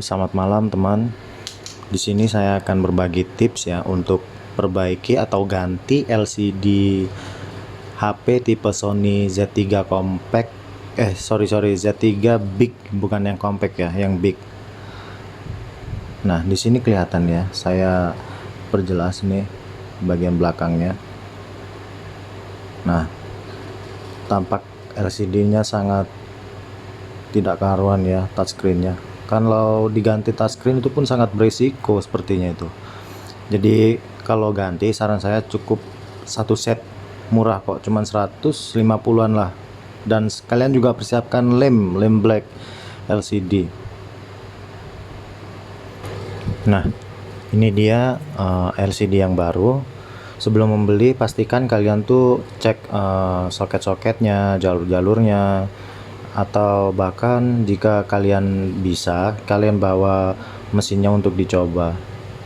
selamat malam teman. Di sini saya akan berbagi tips ya untuk perbaiki atau ganti LCD HP tipe Sony Z3 Compact. Z3 Big, bukan yang compact ya, yang big. Nah, di sini kelihatan ya, saya perjelas nih bagian belakangnya. Nah, tampak LCD-nya sangat tidak karuan ya, touchscreen-nya. Kalau diganti touchscreen itu pun sangat berisiko sepertinya itu. Jadi kalau ganti saran saya cukup satu set, murah kok, cuman 150-an lah. Dan kalian juga persiapkan lem black LCD. Nah, ini dia LCD yang baru. Sebelum membeli pastikan kalian tuh cek soket-soketnya, jalur-jalurnya, atau bahkan jika kalian bisa, kalian bawa mesinnya untuk dicoba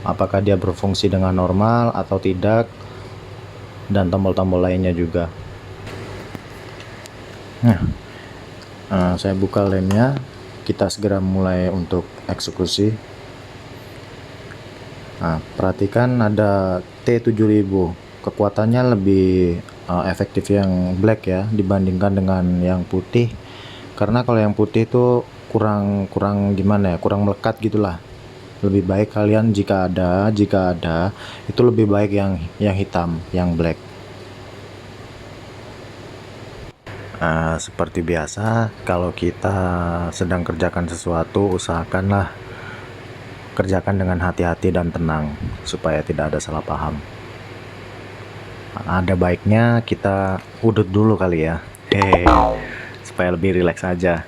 apakah dia berfungsi dengan normal atau tidak, dan tombol-tombol lainnya juga. Nah, saya buka lemnya, kita segera mulai untuk eksekusi. Nah, perhatikan ada T7000, kekuatannya lebih efektif yang black ya dibandingkan dengan yang putih. Karena kalau yang putih itu kurang gimana ya, kurang melekat gitulah. Lebih baik kalian jika ada itu lebih baik yang hitam, yang black. Seperti biasa, kalau kita sedang kerjakan sesuatu, usahakanlah kerjakan dengan hati-hati dan tenang supaya tidak ada salah paham. Ada baiknya kita udut dulu kali ya, supaya lebih rileks aja.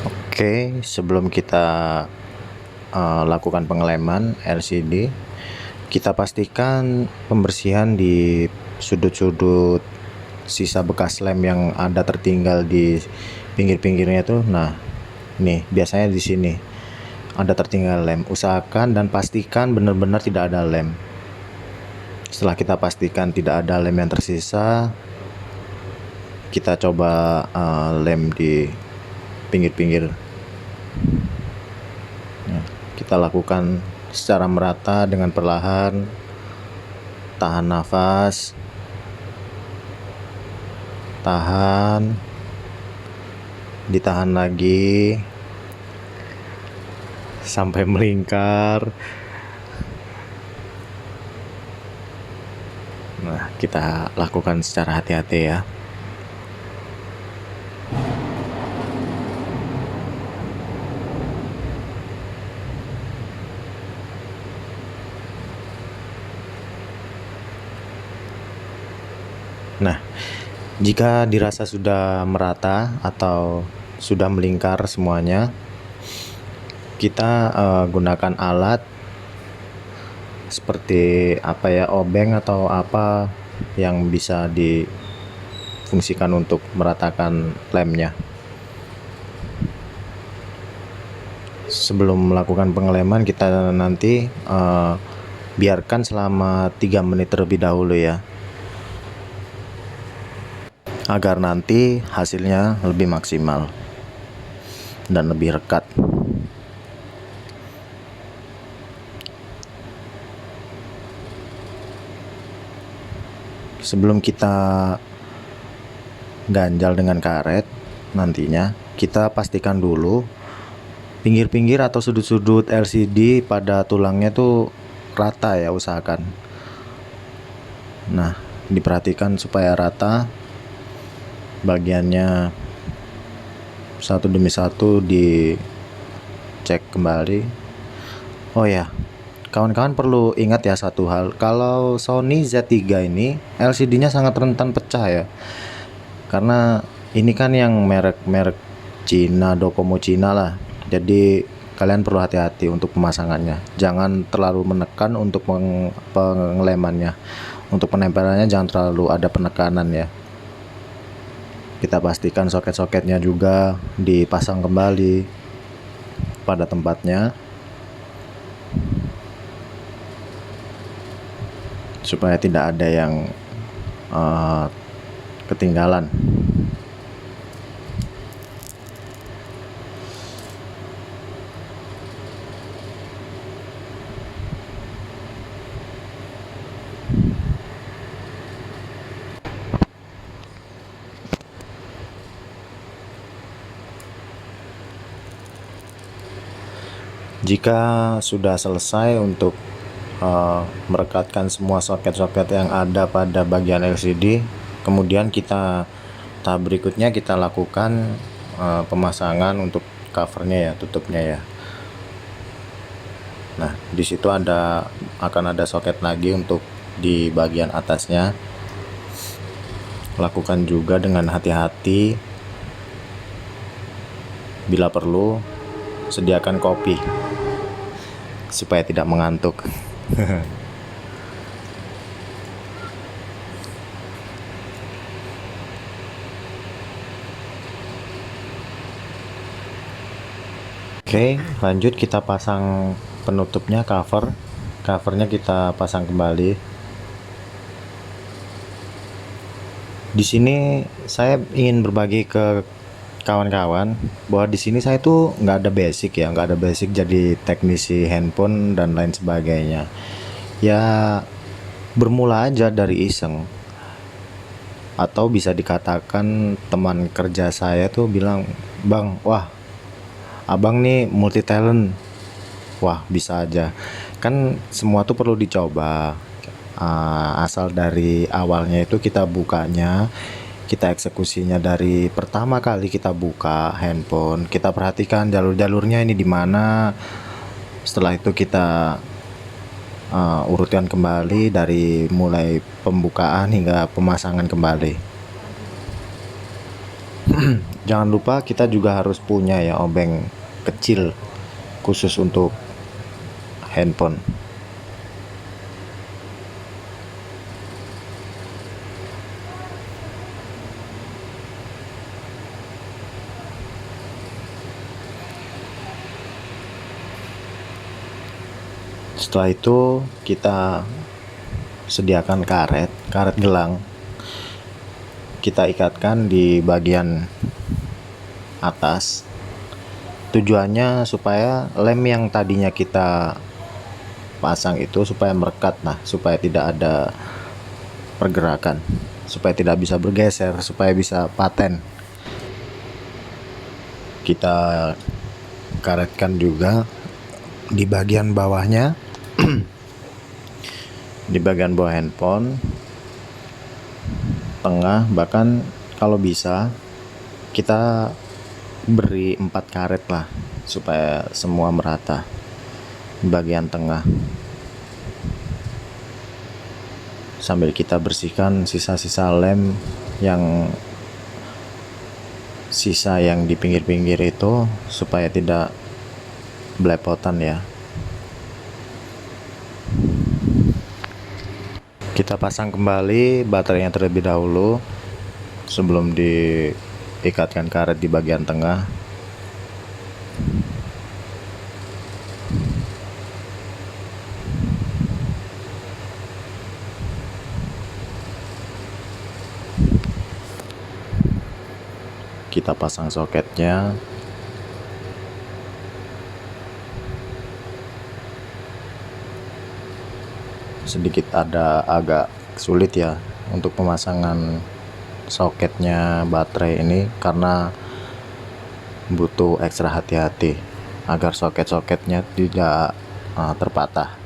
Oke, sebelum kita lakukan pengeleman LCD, kita pastikan pembersihan di sudut-sudut sisa bekas lem yang ada tertinggal di pinggir-pinggirnya tuh. Nah, nih biasanya di sini ada tertinggal lem. Usahakan dan pastikan benar-benar tidak ada lem. Setelah kita pastikan tidak ada lem yang tersisa, kita coba lem di pinggir-pinggir. Nah, kita lakukan secara merata dengan perlahan. Tahan nafas, tahan, ditahan lagi sampai melingkar. Nah, kita lakukan secara hati-hati ya. Nah, jika dirasa sudah merata atau sudah melingkar semuanya, kita gunakan alat seperti obeng atau apa yang bisa difungsikan untuk meratakan lemnya. Sebelum melakukan pengeleman, kita nanti biarkan selama 3 menit terlebih dahulu ya, agar nanti hasilnya lebih maksimal dan lebih rekat. Sebelum kita ganjal dengan karet, nantinya kita pastikan dulu pinggir-pinggir atau sudut-sudut LCD pada tulangnya tuh rata ya, usahakan. Nah, diperhatikan supaya rata bagiannya, satu demi satu dicek kembali. Oh ya, kawan-kawan perlu ingat ya satu hal, kalau Sony Z3 ini LCD-nya sangat rentan pecah ya. Karena ini kan yang merek Cina, Docomo Cina lah. Jadi kalian perlu hati-hati untuk pemasangannya. Jangan terlalu menekan untuk pengelemannya. Untuk penempelannya jangan terlalu ada penekanan ya. Kita pastikan soket-soketnya juga dipasang kembali pada tempatnya supaya tidak ada yang ketinggalan. Jika sudah selesai untuk merekatkan semua soket-soket yang ada pada bagian LCD, kemudian tahap berikutnya kita lakukan pemasangan untuk covernya ya, tutupnya ya. Nah, di situ akan ada soket lagi untuk di bagian atasnya. Lakukan juga dengan hati-hati. Bila perlu, sediakan kopi supaya tidak mengantuk. Oke, lanjut kita pasang penutupnya, covernya kita pasang kembali. Di sini saya ingin berbagi ke kawan-kawan bahwa di sini saya tuh nggak ada basic jadi teknisi handphone dan lain sebagainya. Ya bermula aja dari iseng, atau bisa dikatakan teman kerja saya tuh bilang, "Bang, wah abang nih multi talent." Wah, bisa aja. Kan semua tuh perlu dicoba. Asal dari awalnya itu kita eksekusinya dari pertama kali kita buka handphone, kita perhatikan jalur-jalurnya ini di mana. Setelah itu kita urutkan kembali dari mulai pembukaan hingga pemasangan kembali. Jangan lupa kita juga harus punya ya obeng kecil khusus untuk handphone. Setelah itu kita sediakan karet gelang, kita ikatkan di bagian atas. Tujuannya supaya lem yang tadinya kita pasang itu supaya merekat, supaya tidak ada pergerakan, supaya tidak bisa bergeser, supaya bisa paten. Kita karetkan juga di bagian bawahnya, di bagian bawah handphone, tengah, bahkan kalau bisa kita beri 4 karet lah supaya semua merata di bagian tengah, sambil kita bersihkan sisa-sisa lem yang di pinggir-pinggir itu supaya tidak belepotan ya. Kita pasang kembali baterainya terlebih dahulu sebelum diikatkan karet di bagian tengah. Kita pasang soketnya. Sedikit agak sulit ya untuk pemasangan soketnya baterai ini, karena butuh ekstra hati-hati agar soket-soketnya tidak terpatah.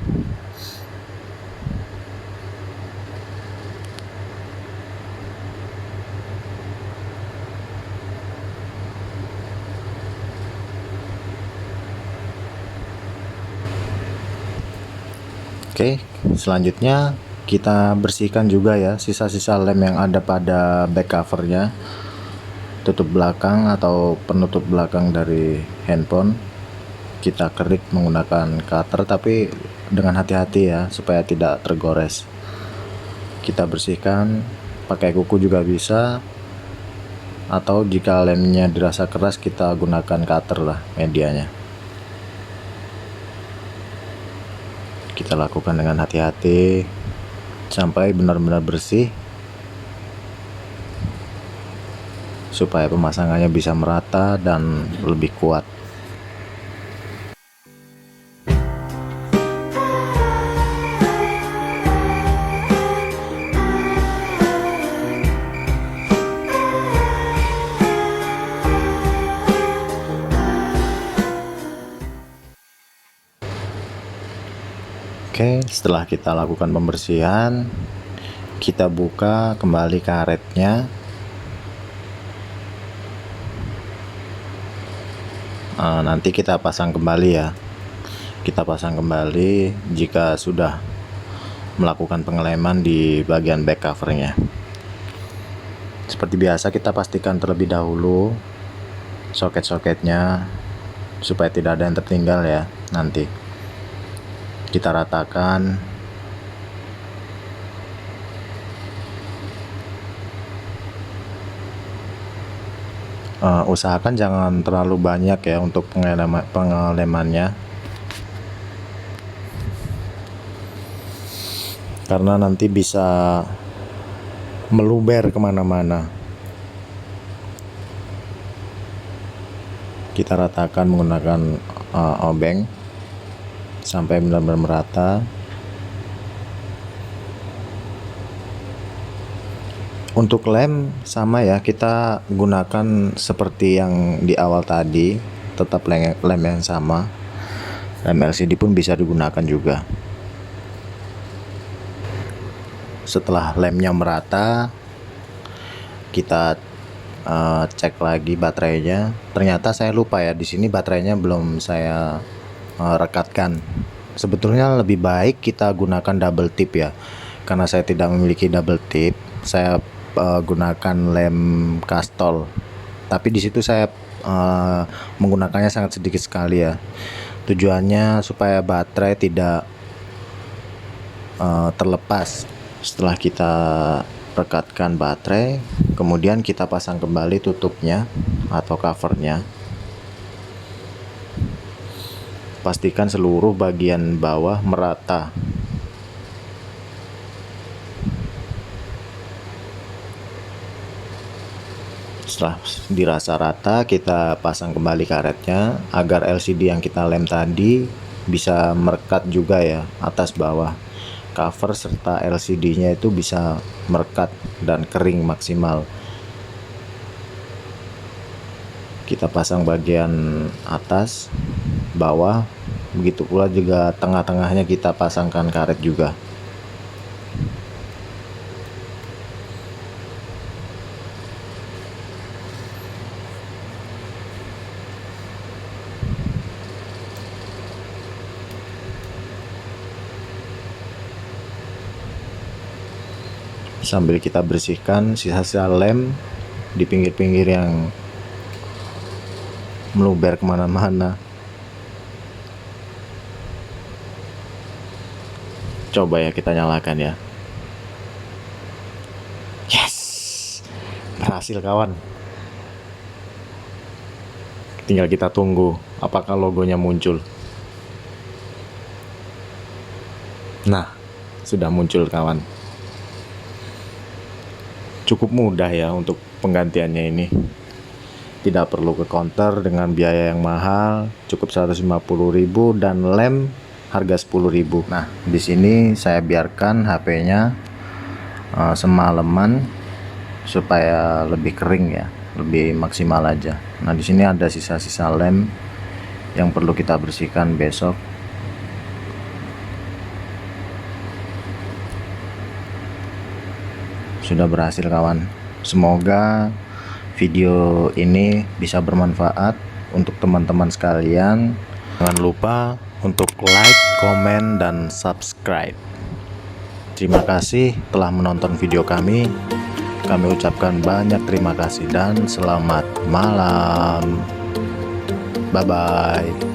Oke, selanjutnya kita bersihkan juga ya sisa-sisa lem yang ada pada back covernya, tutup belakang atau penutup belakang dari handphone. Kita kerik menggunakan cutter, tapi dengan hati-hati ya supaya tidak tergores. Kita bersihkan pakai kuku juga bisa, atau jika lemnya dirasa keras kita gunakan cutter lah medianya. Kita lakukan dengan hati-hati sampai benar-benar bersih supaya pemasangannya bisa merata dan lebih kuat. Oke, setelah kita lakukan pembersihan, kita buka kembali karetnya. Nanti kita pasang kembali ya. Kita pasang kembali jika sudah melakukan pengeleman di bagian back covernya. Seperti biasa, kita pastikan terlebih dahulu soket-soketnya supaya tidak ada yang tertinggal ya. Nanti kita ratakan. Usahakan jangan terlalu banyak ya untuk pengelemannya, karena nanti bisa meluber kemana-mana. Kita ratakan menggunakan obeng sampai benar-benar merata. Untuk lem sama ya, kita gunakan seperti yang di awal tadi, tetap lem yang sama. Lem LCD pun bisa digunakan juga. Setelah lemnya merata, kita cek lagi baterainya. Ternyata saya lupa ya, di sini baterainya belum saya rekatkan. Sebetulnya lebih baik kita gunakan double tip ya, karena saya tidak memiliki double tip. Saya gunakan lem Castrol, tapi di situ saya menggunakannya sangat sedikit sekali ya. Tujuannya supaya baterai tidak terlepas. Setelah kita rekatkan baterai, kemudian kita pasang kembali tutupnya atau covernya. Pastikan seluruh bagian bawah merata. Setelah dirasa rata, kita pasang kembali karetnya agar LCD yang kita lem tadi bisa merekat juga ya, atas bawah. Cover serta LCD-nya itu bisa merekat dan kering maksimal. Kita pasang bagian atas, bawah, begitu pula juga tengah-tengahnya kita pasangkan karet juga. Sambil kita bersihkan sisa-sisa lem di pinggir-pinggir yang meluber kemana-mana. Coba ya kita nyalakan ya. Yes, berhasil kawan. Tinggal kita tunggu apakah logonya muncul. Nah, sudah muncul kawan. Cukup mudah ya untuk penggantiannya ini. Tidak perlu ke counter dengan biaya yang mahal, cukup 150.000 dan lem harga 10.000. Nah, di sini saya biarkan HP-nya semalaman supaya lebih kering ya, lebih maksimal aja. Nah, di sini ada sisa-sisa lem yang perlu kita bersihkan besok. Sudah berhasil kawan. Semoga video ini bisa bermanfaat untuk teman-teman sekalian. Jangan lupa untuk like, komen, dan subscribe. Terima kasih telah menonton video kami. Kami ucapkan banyak terima kasih dan selamat malam. Bye bye.